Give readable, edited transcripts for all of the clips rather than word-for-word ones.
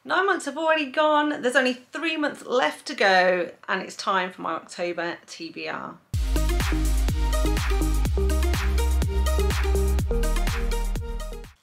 9 months have already gone, there's only 3 months left to go, and it's time for my October TBR.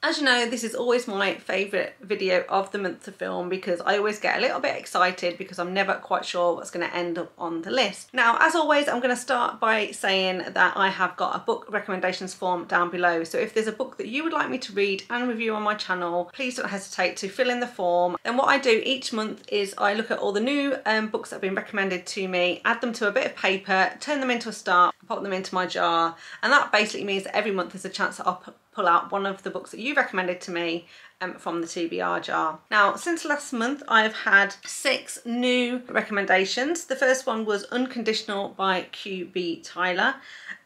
As you know, this is always my favourite video of the month to film because I always get a little bit excited because I'm never quite sure what's going to end up on the list. Now, as always, I'm going to start by saying that I have got a book recommendations form down below. So if there's a book that you would like me to read and review on my channel, please don't hesitate to fill in the form. And what I do each month is I look at all the new books that have been recommended to me, add them to a bit of paper, turn them into a star, pop them into my jar. And that basically means that every month there's a chance that I'll pull out one of the books that you recommended to me from the TBR jar. Now, since last month, I've had 6 new recommendations. The first one was Unconditional by QB Tyler.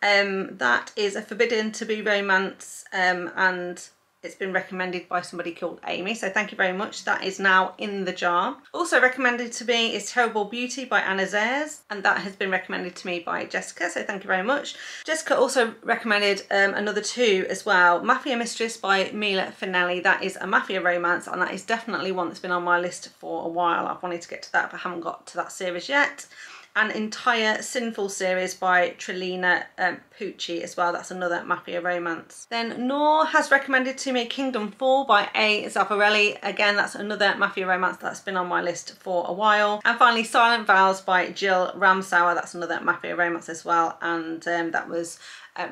That is a forbidden to-be romance, and it's been recommended by somebody called Amy, so thank you very much. That is now in the jar. Also recommended to me is Terrible Beauty by Ana Huang, and that has been recommended to me by Jessica, so thank you very much. Jessica also recommended another 2 as well. Mafia Mistress by Milla Vane. That is a mafia romance, and that is definitely one that's been on my list for a while. I've wanted to get to that, but haven't got to that series yet. An entire Sinful series by Trilina Pucci as well. That's another mafia romance. Then Noor has recommended to me Kingdom Fall by A. Zaffarelli. Again, that's another mafia romance that's been on my list for a while. And finally, Silent Vows by Jill Ramsauer. That's another mafia romance as well, and that was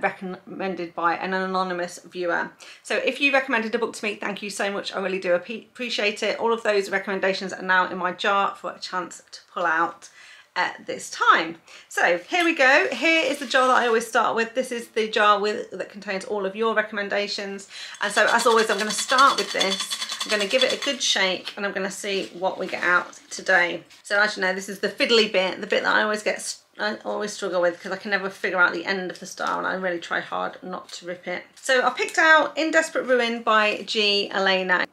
recommended by an anonymous viewer. So if you recommended a book to me, thank you so much. I really do appreciate it. All of those recommendations are now in my jar for a chance to pull out at this time. So here we go. Here is the jar that I always start with. This is the jar that contains all of your recommendations, and so as always I'm going to start with this. I'm going to give it a good shake and I'm going to see what we get out today. So as you know, this is the fiddly bit, the bit that I always struggle with because I can never figure out the end of the star, and I really try hard not to rip it. So I picked out In Desperate Ruin by G Elena.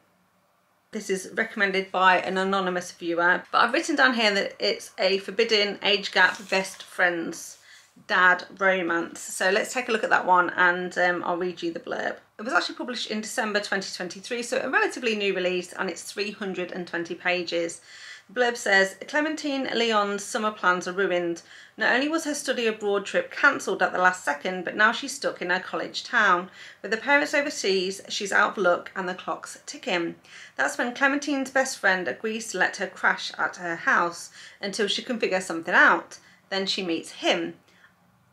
This is recommended by an anonymous viewer, but I've written down here that it's a forbidden age gap best friends dad romance. So let's take a look at that one, and I'll read you the blurb. It was actually published in December 2023, so a relatively new release, and it's 320 pages. The blurb says, Clementine Leon's summer plans are ruined. Not only was her study abroad trip cancelled at the last second, but now she's stuck in her college town. With her parents overseas, she's out of luck and the clock's ticking. That's when Clementine's best friend agrees to let her crash at her house until she can figure something out. Then she meets him,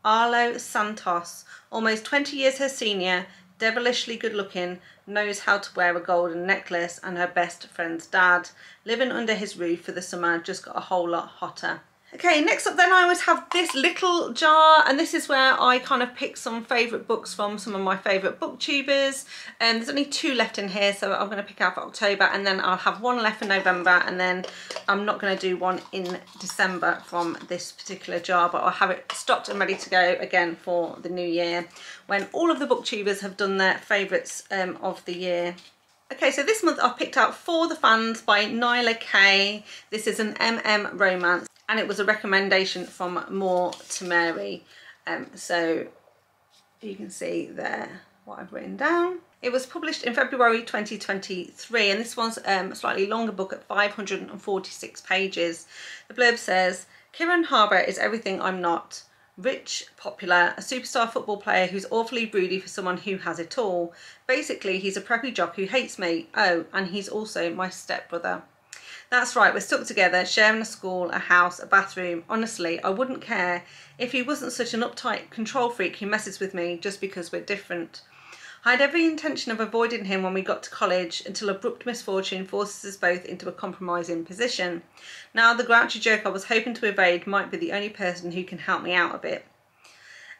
Arlo Santos, almost 20 years her senior, devilishly good looking, knows how to wear a golden necklace, and her best friend's dad, living under his roof for the summer, just got a whole lot hotter. Okay, next up then I always have this little jar, and this is where I kind of pick some favourite books from some of my favourite booktubers. There's only 2 left in here, so I'm going to pick out for October, and then I'll have 1 left for November, and then I'm not going to do one in December from this particular jar, but I'll have it stocked and ready to go again for the new year, when all of the booktubers have done their favourites of the year. Okay, so this month I've picked out For the Fans by Nyla K. This is an MM romance, and it was a recommendation from More to Mary. So you can see there what I've written down. It was published in February 2023, and this one's a slightly longer book at 546 pages. The blurb says, Kieran Harbour is everything I'm not. Rich, popular, a superstar football player who's awfully broody for someone who has it all. Basically, he's a preppy jock who hates me. Oh, and he's also my stepbrother. That's right, we're stuck together, sharing a school, a house, a bathroom. Honestly, I wouldn't care if he wasn't such an uptight control freak who messes with me just because we're different. I had every intention of avoiding him when we got to college until abrupt misfortune forces us both into a compromising position. Now the grouchy joke I was hoping to evade might be the only person who can help me out a bit.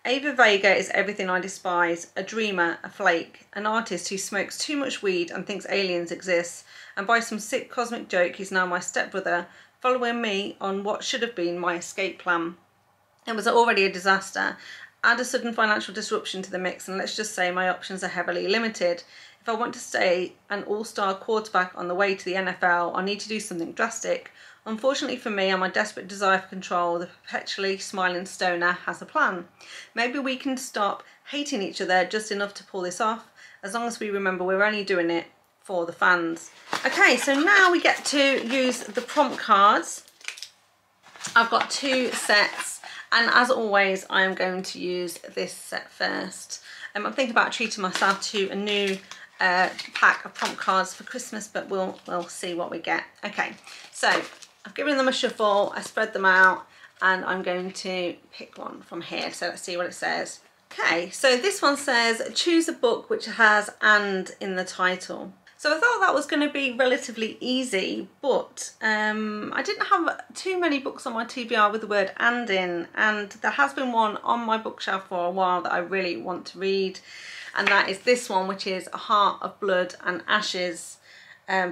Ava Vega is everything I despise, a dreamer, a flake, an artist who smokes too much weed and thinks aliens exist, and by some sick cosmic joke he's now my stepbrother, following me on what should have been my escape plan. It was already a disaster. Add a sudden financial disruption to the mix, and let's just say my options are heavily limited. If I want to stay an all-star quarterback on the way to the NFL, I need to do something drastic. Unfortunately for me and my desperate desire for control, the perpetually smiling stoner has a plan. Maybe we can stop hating each other just enough to pull this off, as long as we remember we're only doing it for the fans. Okay, so now we get to use the prompt cards. I've got 2 sets, and as always I am going to use this set first. I'm thinking about treating myself to a new pack of prompt cards for Christmas, but we'll see what we get. Okay, so I've given them a shuffle, I spread them out, and I'm going to pick one from here. So let's see what it says. Okay, so this one says choose a book which has "and" in the title. So I thought that was going to be relatively easy, but I didn't have too many books on my TBR with the word "and" in, and there has been one on my bookshelf for a while that I really want to read, and that is this one, which is A Heart of Blood and Ashes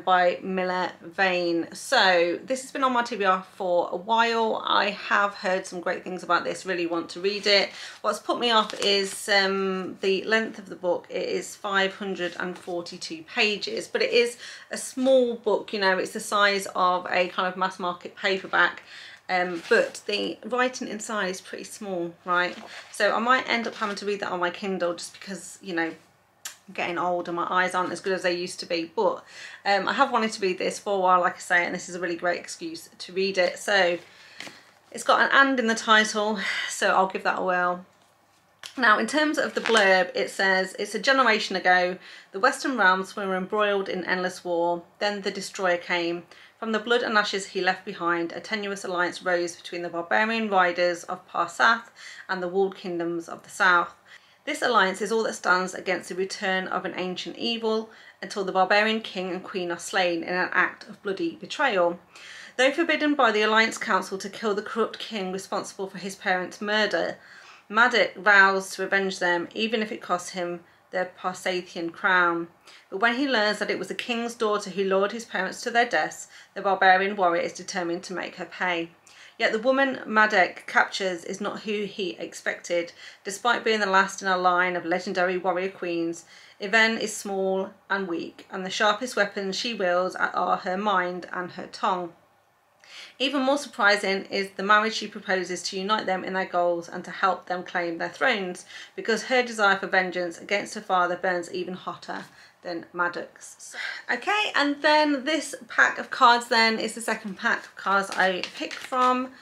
by Milla Vane. So this has been on my TBR for a while. I have heard some great things about this, really want to read it. What's put me off is the length of the book. It is 542 pages, but it is a small book, you know, it's the size of a kind of mass market paperback. But the writing inside is pretty small, right? So I might end up having to read that on my Kindle just because, you know, I'm getting old and my eyes aren't as good as they used to be. But I have wanted to read this for a while, like I say, and this is a really great excuse to read it. So it's got an "and" in the title, so I'll give that a whirl. Now, in terms of the blurb, it says, it's a generation ago, the Western realms were embroiled in endless war. Then the destroyer came. From the blood and ashes he left behind, a tenuous alliance rose between the barbarian riders of Parsath and the walled kingdoms of the south. This alliance is all that stands against the return of an ancient evil, until the barbarian king and queen are slain in an act of bloody betrayal. Though forbidden by the Alliance Council to kill the corrupt king responsible for his parents' murder, Maddox vows to avenge them, even if it costs him the Parsathian crown. But when he learns that it was the king's daughter who lured his parents to their deaths, the barbarian warrior is determined to make her pay. Yet the woman Maddox captures is not who he expected. Despite being the last in a line of legendary warrior queens, Yvonne is small and weak, and the sharpest weapons she wields are her mind and her tongue. Even more surprising is the marriage she proposes to unite them in their goals and to help them claim their thrones, because her desire for vengeance against her father burns even hotter than Maddox. Okay, and then this pack of cards then is the second pack of cards I picked from,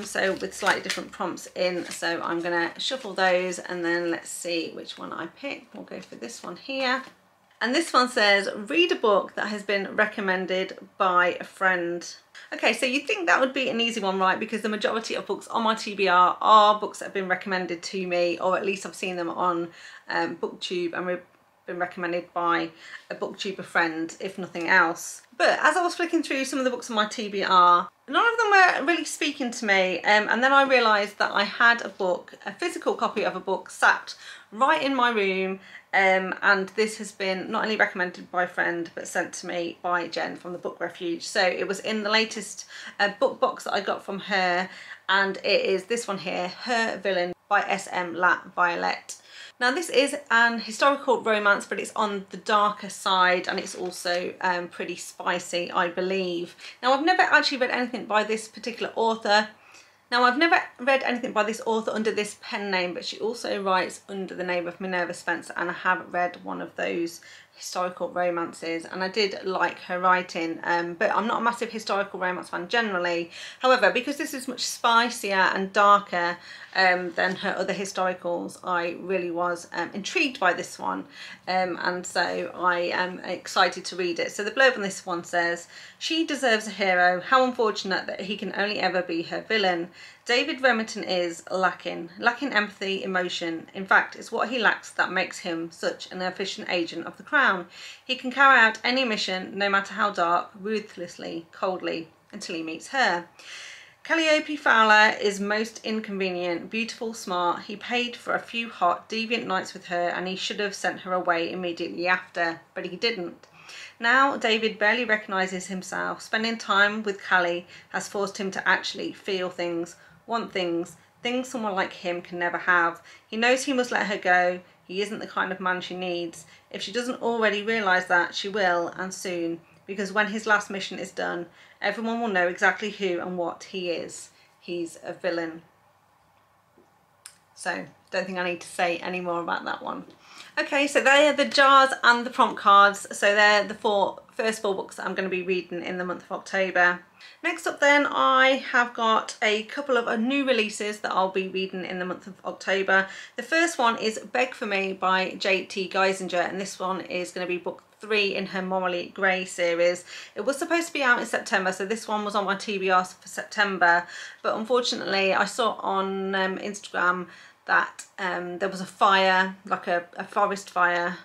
so with slightly different prompts in. So I'm gonna shuffle those and then let's see which one I pick. We'll go for this one here. And this one says, read a book that has been recommended by a friend. Okay, so you'd think that would be an easy one, right? Because the majority of books on my TBR are books that have been recommended to me, or at least I've seen them on BookTube and been recommended by a BookTuber friend, if nothing else. But as I was flicking through some of the books on my TBR, none of them were really speaking to me, and then I realised that I had a book, a physical copy of a book, sat right in my room, and this has been not only recommended by a friend but sent to me by Jen from the Book Refuge. So it was in the latest book box that I got from her, and it is this one here, Her Villain by S M LaViolette. Now this is an historical romance, but it's on the darker side, and it's also pretty spicy, I believe. Now I've never actually read anything by this particular author. Now I've never read anything by this author under this pen name, but she also writes under the name of Minerva Spencer, and I have read one of those historical romances and I did like her writing, but I'm not a massive historical romance fan generally. However, because this is much spicier and darker than her other historicals, I really was intrigued by this one, and so I am excited to read it. So the blurb on this one says, she deserves a hero, how unfortunate that he can only ever be her villain. David Remington is lacking empathy, emotion. In fact, it's what he lacks that makes him such an efficient agent of the crown. He can carry out any mission, no matter how dark, ruthlessly, coldly, until he meets her. Calliope Fowler is most inconvenient, beautiful, smart. He paid for a few hot, deviant nights with her, and he should have sent her away immediately after, but he didn't. Now David barely recognises himself. Spending time with Callie has forced him to actually feel things, want things someone like him can never have. He knows he must let her go. He isn't the kind of man she needs. If she doesn't already realise that, she will, and soon, because when his last mission is done, everyone will know exactly who and what he is. He's a villain. So, don't think I need to say any more about that one. Okay, so they are the jars and the prompt cards. So they're the first four books that I'm going to be reading in the month of October. Next up then, I have got a couple of new releases that I'll be reading in the month of October. The first one is Beg For Me by J T Geissinger, and this one is going to be book 3 in her Nyla K series. It was supposed to be out in September, so this one was on my TBR for September, but unfortunately I saw on Instagram that there was a fire, like a forest fire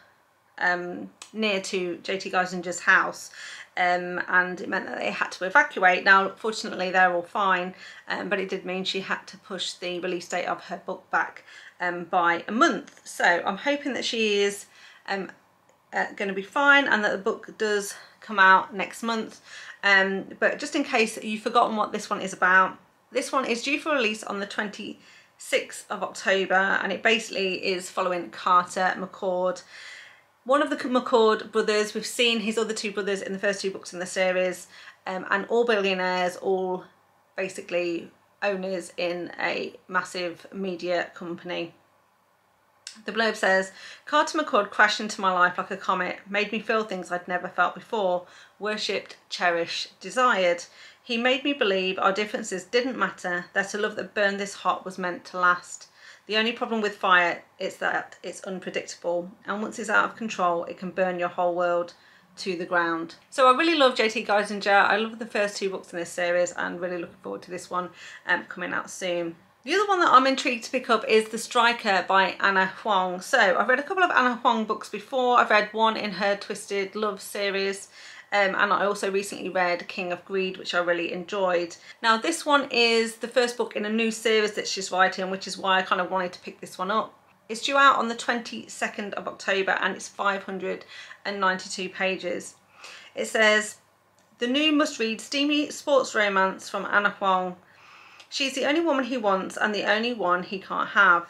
near to J T Geisinger's house, and it meant that they had to evacuate. Now fortunately they're all fine, but it did mean she had to push the release date of her book back by a month. So I'm hoping that she is going to be fine and that the book does come out next month, but just in case you've forgotten what this one is about, this one is due for release on the 26th of October, and it basically is following Carter McCord, one of the McCord brothers. We've seen his other two brothers in the first two books in the series, and all billionaires, all basically owners in a massive media company. The blurb says, Carter McCord crashed into my life like a comet, made me feel things I'd never felt before, worshipped, cherished, desired. He made me believe our differences didn't matter, that a love that burned this hot was meant to last. The only problem with fire is that it's unpredictable, and once it's out of control, it can burn your whole world to the ground. So I really love J T Geissinger. I love the first two books in this series and really looking forward to this one coming out soon. The other one that I'm intrigued to pick up is The Striker by Ana Huang. So I've read a couple of Ana Huang books before. I've read one in her Twisted Love series, and I also recently read King of Greed, which I really enjoyed. Now this one is the first book in a new series that she's writing, which is why I kind of wanted to pick this one up. It's due out on the 22nd of October and it's 592 pages. It says, the new must-read steamy sports romance from Ana Huang. She's the only woman he wants and the only one he can't have.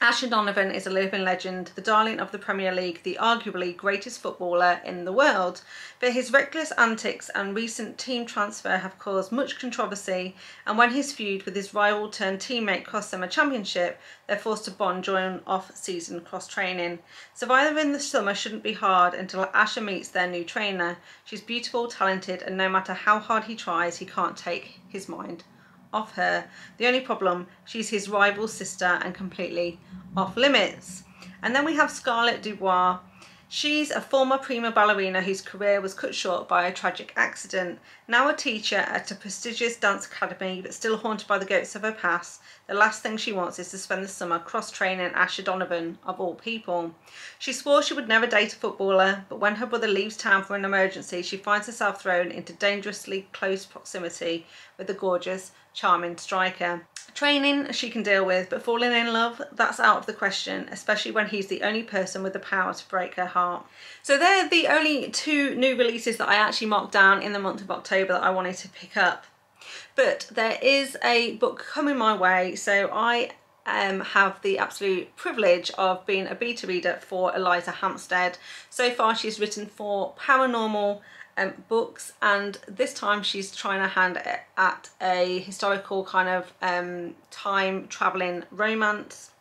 Asher Donovan is a living legend, the darling of the Premier League, the arguably greatest footballer in the world. But his reckless antics and recent team transfer have caused much controversy, and when his feud with his rival turned teammate cost them a championship, they're forced to bond during off-season cross-training. Surviving the summer shouldn't be hard until Asher meets their new trainer. She's beautiful, talented, and no matter how hard he tries, he can't take his mind off her. The only problem, she's his rival's sister and completely off limits. And then we have Scarlett Dubois. She's a former prima ballerina whose career was cut short by a tragic accident. Now a teacher at a prestigious dance academy, but still haunted by the ghosts of her past, the last thing she wants is to spend the summer cross-training Asher Donovan, of all people. She swore she would never date a footballer, but when her brother leaves town for an emergency, she finds herself thrown into dangerously close proximity with the gorgeous, charming striker. Training she can deal with, but falling in love, that's out of the question, especially when he's the only person with the power to break her heart. So they're the only two new releases that I actually marked down in the month of October that I wanted to pick up. But there is a book coming my way, so I have the absolute privilege of being a beta reader for Eliza Hampstead. So far she's written 4 paranormal books, and this time she's trying her hand at a historical kind of time traveling romance.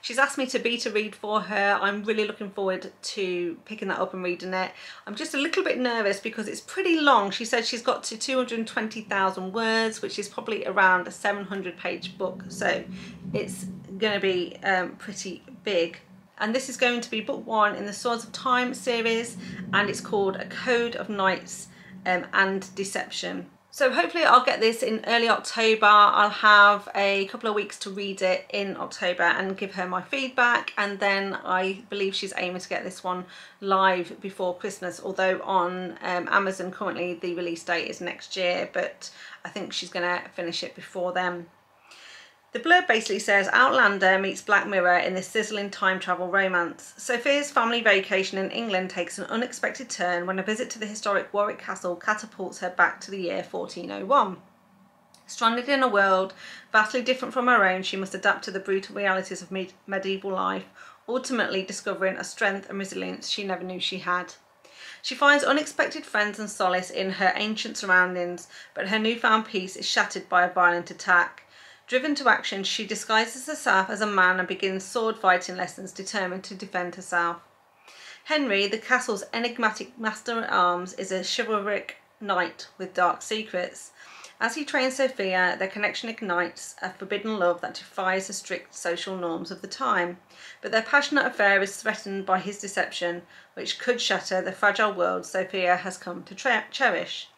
She's asked me to beta read for her. I'm really looking forward to picking that up and reading it. I'm just a little bit nervous because it's pretty long. She said she's got to 220,000 words, which is probably around a 700-page book, so it's going to be pretty big. And this is going to be book 1 in the Swords of Time series, and it's called A Code of Knights and Deception. So hopefully I'll get this in early October. I'll have a couple of weeks to read it in October and give her my feedback, and then I believe she's aiming to get this one live before Christmas, although on Amazon currently the release date is next year, but I think she's going to finish it before then. The blurb basically says Outlander meets Black Mirror in this sizzling time travel romance. Sophia's family vacation in England takes an unexpected turn when a visit to the historic Warwick Castle catapults her back to the year 1401. Stranded in a world vastly different from her own, she must adapt to the brutal realities of medieval life, ultimately discovering a strength and resilience she never knew she had. She finds unexpected friends and solace in her ancient surroundings, but her newfound peace is shattered by a violent attack. Driven to action, she disguises herself as a man and begins sword fighting lessons, determined to defend herself. Henry, the castle's enigmatic master-at-arms, is a chivalric knight with dark secrets. As he trains Sophia, their connection ignites a forbidden love that defies the strict social norms of the time. But their passionate affair is threatened by his deception, which could shatter the fragile world Sophia has come to cherish.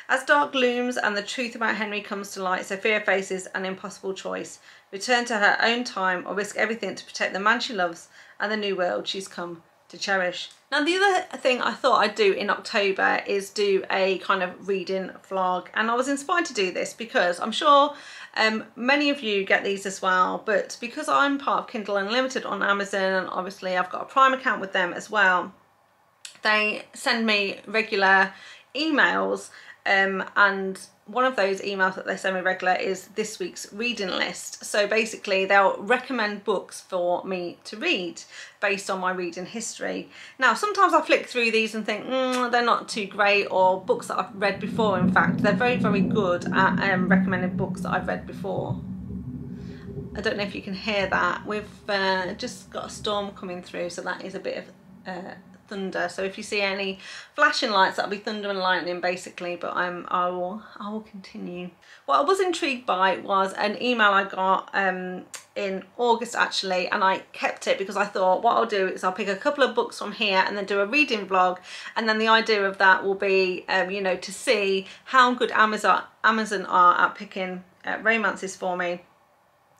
As dark looms and the truth about Henry comes to light, Sophia faces an impossible choice: return to her own time or risk everything to protect the man she loves and the new world she's come to cherish. Now, the other thing I thought I'd do in October is do a kind of reading vlog, and I was inspired to do this because I'm sure many of you get these as well, but because I'm part of Kindle Unlimited on Amazon, and obviously I've got a Prime account with them as well, they send me regular emails, and one of those emails that they send me regular is this week's reading list. So basically they'll recommend books for me to read based on my reading history. Now, sometimes I flick through these and think they're not too great, or books that I've read before. In fact, they're very, very good at recommending books that I've read before. I don't know if you can hear that. We've just got a storm coming through, so that is a bit of thunder. So if you see any flashing lights, that'll be thunder and lightning basically, but I will continue. What I was intrigued by was an email I got in August actually, and I kept it because I thought what I'll do is I'll pick a couple of books from here and then do a reading vlog, and then the idea of that will be you know, to see how good Amazon are at picking romances for me.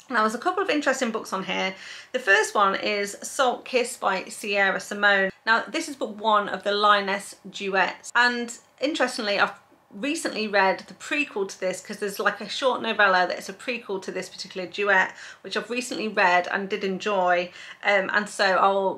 Now, there's a couple of interesting books on here. The first one is Salt Kiss by Sierra Simone. Now, this is book one of the Lioness Duets, and interestingly, I've recently read the prequel to this, because there's like a short novella that is a prequel to this particular duet, which I've recently read and did enjoy, and so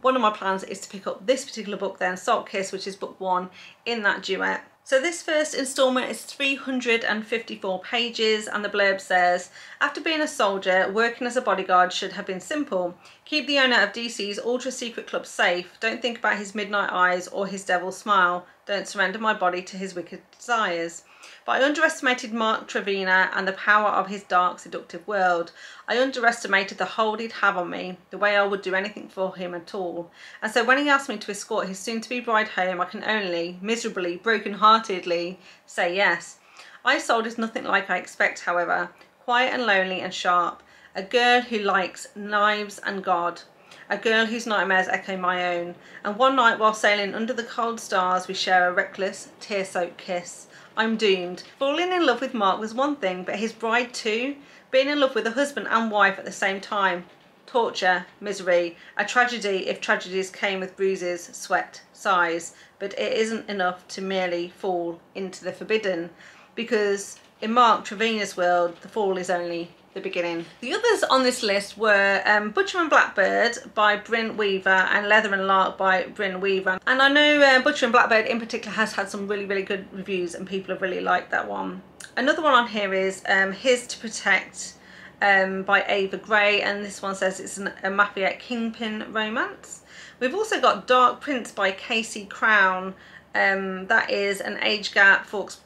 one of my plans is to pick up this particular book then, Salt Kiss, which is book one in that duet. So this first instalment is 354 pages, and the blurb says, after being a soldier, working as a bodyguard should have been simple. Keep the owner of DC's ultra-secret club safe. Don't think about his midnight eyes or his devil smile. Don't surrender my body to his wicked desires. But I underestimated Mark Trevena and the power of his dark, seductive world. I underestimated the hold he'd have on me, the way I would do anything for him at all. And so when he asked me to escort his soon-to-be bride home, I can only, miserably, broken-heartedly, say yes. Isolde is nothing like I expect, however. Quiet and lonely and sharp. A girl who likes knives and God. A girl whose nightmares echo my own. And one night while sailing under the cold stars, we share a reckless, tear-soaked kiss. I'm doomed. Falling in love with Mark was one thing, but his bride too? Being in love with a husband and wife at the same time. Torture, misery, a tragedy if tragedies came with bruises, sweat, sighs. But it isn't enough to merely fall into the forbidden, because in Mark Trevena's world, the fall is only the beginning. The others on this list were Butcher and Blackbird by Bryn Weaver and Leather and Lark by Bryn Weaver. And I know Butcher and Blackbird in particular has had some really, really good reviews, and people have really liked that one. Another one on here is His to Protect by Ava Gray, and this one says it's a mafia kingpin romance. We've also got Dark Prince by Casey Crown. That is an age gap, forced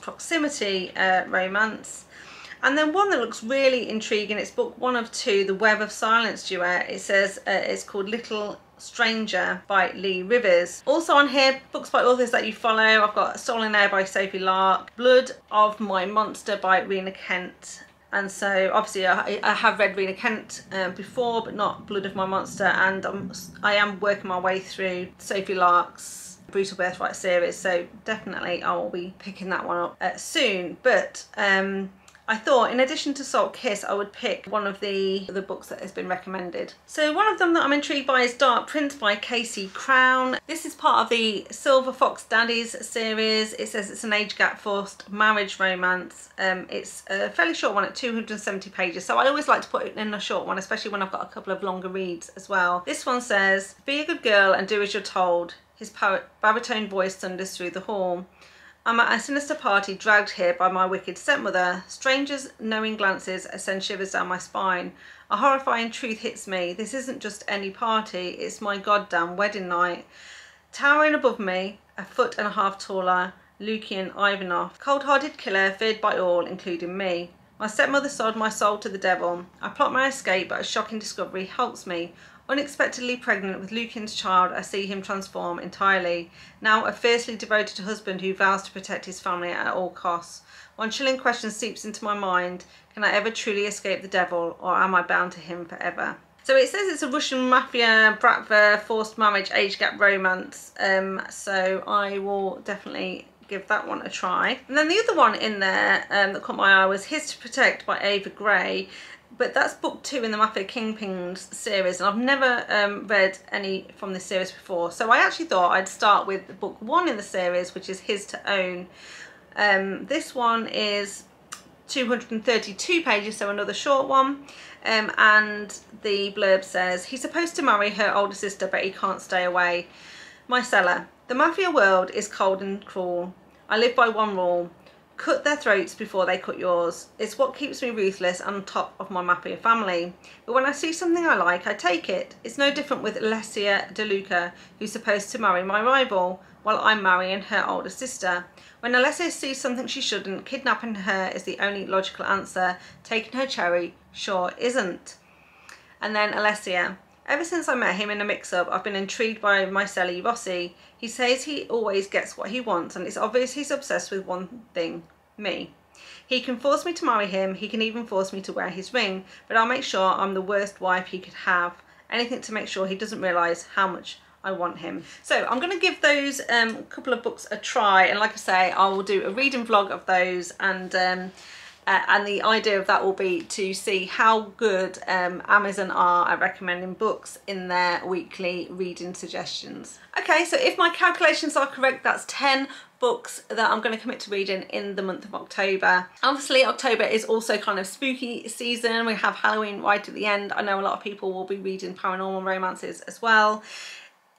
proximity romance. And then one that looks really intriguing, it's book one of two, the Web of Silence duet. It says it's called Little Stranger by Lee Rivers. Also on here, books by authors that you follow. I've got Stolen Air by Sophie Lark, Blood of My Monster by Rena Kent. And so obviously I have read Rena Kent before, but not Blood of My Monster, and I am working my way through Sophie Lark's Brutal Birthright series, so definitely I will be picking that one up soon. But I thought in addition to Salt Kiss, I would pick one of the books that has been recommended. So one of them that I'm intrigued by is Dark Prince by Casey Crown. This is part of the Silver Fox Daddies series. It says it's an age gap forced marriage romance. It's a fairly short one at 270 pages. So I always like to put it in a short one, especially when I've got a couple of longer reads as well. This one says, be a good girl and do as you're told. His baritone voice thunders through the hall. I'm at a sinister party dragged here by my wicked stepmother. Strangers' knowing glances send shivers down my spine. A horrifying truth hits me. This isn't just any party, it's my goddamn wedding night. Towering above me, a foot and a half taller, Lucian Ivanov. Cold-hearted killer feared by all, including me. My stepmother sold my soul to the devil. I plot my escape, but a shocking discovery halts me. Unexpectedly pregnant with Lucan's child, I see him transform entirely. Now a fiercely devoted husband who vows to protect his family at all costs. One chilling question seeps into my mind. Can I ever truly escape the devil, or am I bound to him forever? So it says it's a Russian mafia, bratva, forced marriage, age gap romance. So I will definitely give that one a try. And then the other one in there that caught my eye was His to Protect by Ava Gray. But that's book 2 in the Mafia Kingpins series, and I've never read any from this series before. So I actually thought I'd start with book 1 in the series, which is His to Own. This one is 232 pages, so another short one. And the blurb says, he's supposed to marry her older sister, but he can't stay away. My cellar. The mafia world is cold and cruel. I live by one rule. Cut their throats before they cut yours. It's what keeps me ruthless and on top of my mafia family. But when I see something I like, I take it. It's no different with Eliza De Luca, who's supposed to marry my rival, while I'm marrying her older sister. When Eliza sees something she shouldn't, kidnapping her is the only logical answer. Taking her cherry sure isn't. And then Eliza. Ever since I met him in a mix-up, I've been intrigued by Myceli Rossi. He says he always gets what he wants, and it's obvious he's obsessed with one thing, me. He can force me to marry him, he can even force me to wear his ring, but I'll make sure I'm the worst wife he could have. Anything to make sure he doesn't realise how much I want him. So I'm going to give those couple of books a try, and like I say, I will do a reading vlog of those, and the idea of that will be to see how good Amazon are at recommending books in their weekly reading suggestions. Okay, so if my calculations are correct, that's 10 books that I'm going to commit to reading in the month of October. Obviously, October is also kind of spooky season. We have Halloween right at the end. I know a lot of people will be reading paranormal romances as well.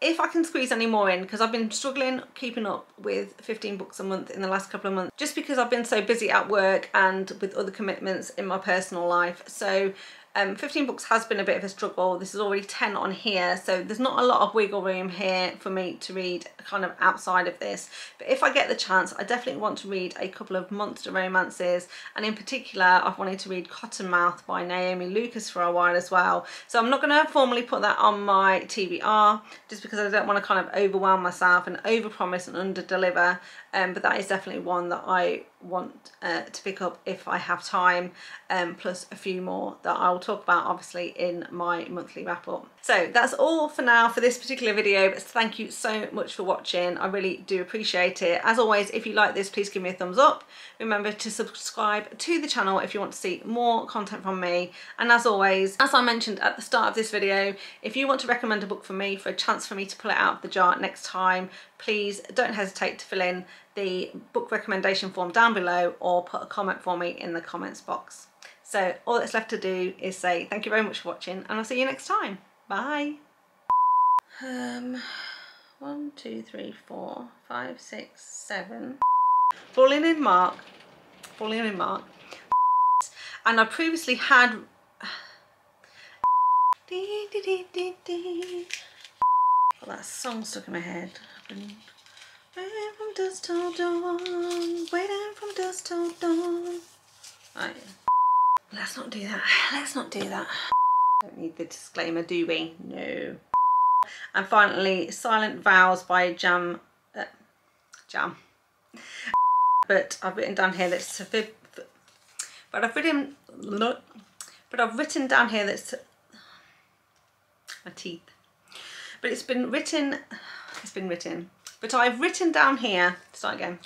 If I can squeeze any more in, because I've been struggling keeping up with 15 books a month in the last couple of months, just because I've been so busy at work and with other commitments in my personal life. So 15 books has been a bit of a struggle. This is already 10 on here, so there's not a lot of wiggle room here for me to read kind of outside of this. But if I get the chance, I definitely want to read a couple of monster romances, and in particular I've wanted to read Cottonmouth by Naomi Lucas for a while as well. So I'm not going to formally put that on my TBR, just because I don't want to kind of overwhelm myself and overpromise and underdeliver. But that is definitely one that I want to pick up if I have time, plus a few more that I'll talk about obviously in my monthly wrap up. So that's all for now for this particular video, but thank you so much for watching. I really do appreciate it. As always, if you like this, please give me a thumbs up. Remember to subscribe to the channel if you want to see more content from me. And as always, as I mentioned at the start of this video, if you want to recommend a book for me for a chance for me to pull it out of the jar next time, please don't hesitate to fill in the book recommendation form down below or put a comment for me in the comments box. So all that's left to do is say thank you very much for watching, and I'll see you next time. Bye. 1, 2, 3, 4, 5, 6, 7. Falling in Mark. And I previously had got that song stuck in my head. Waiting from dusk till dawn, waiting from dusk till dawn. Right. Let's not do that. Let's not do that. Don't need the disclaimer, do we? No. And finally, Silent Vows by Jam. But I've written down here that it's a fib. But I've written down here that it's my teeth. But it's been written. But I've written down here. Start again.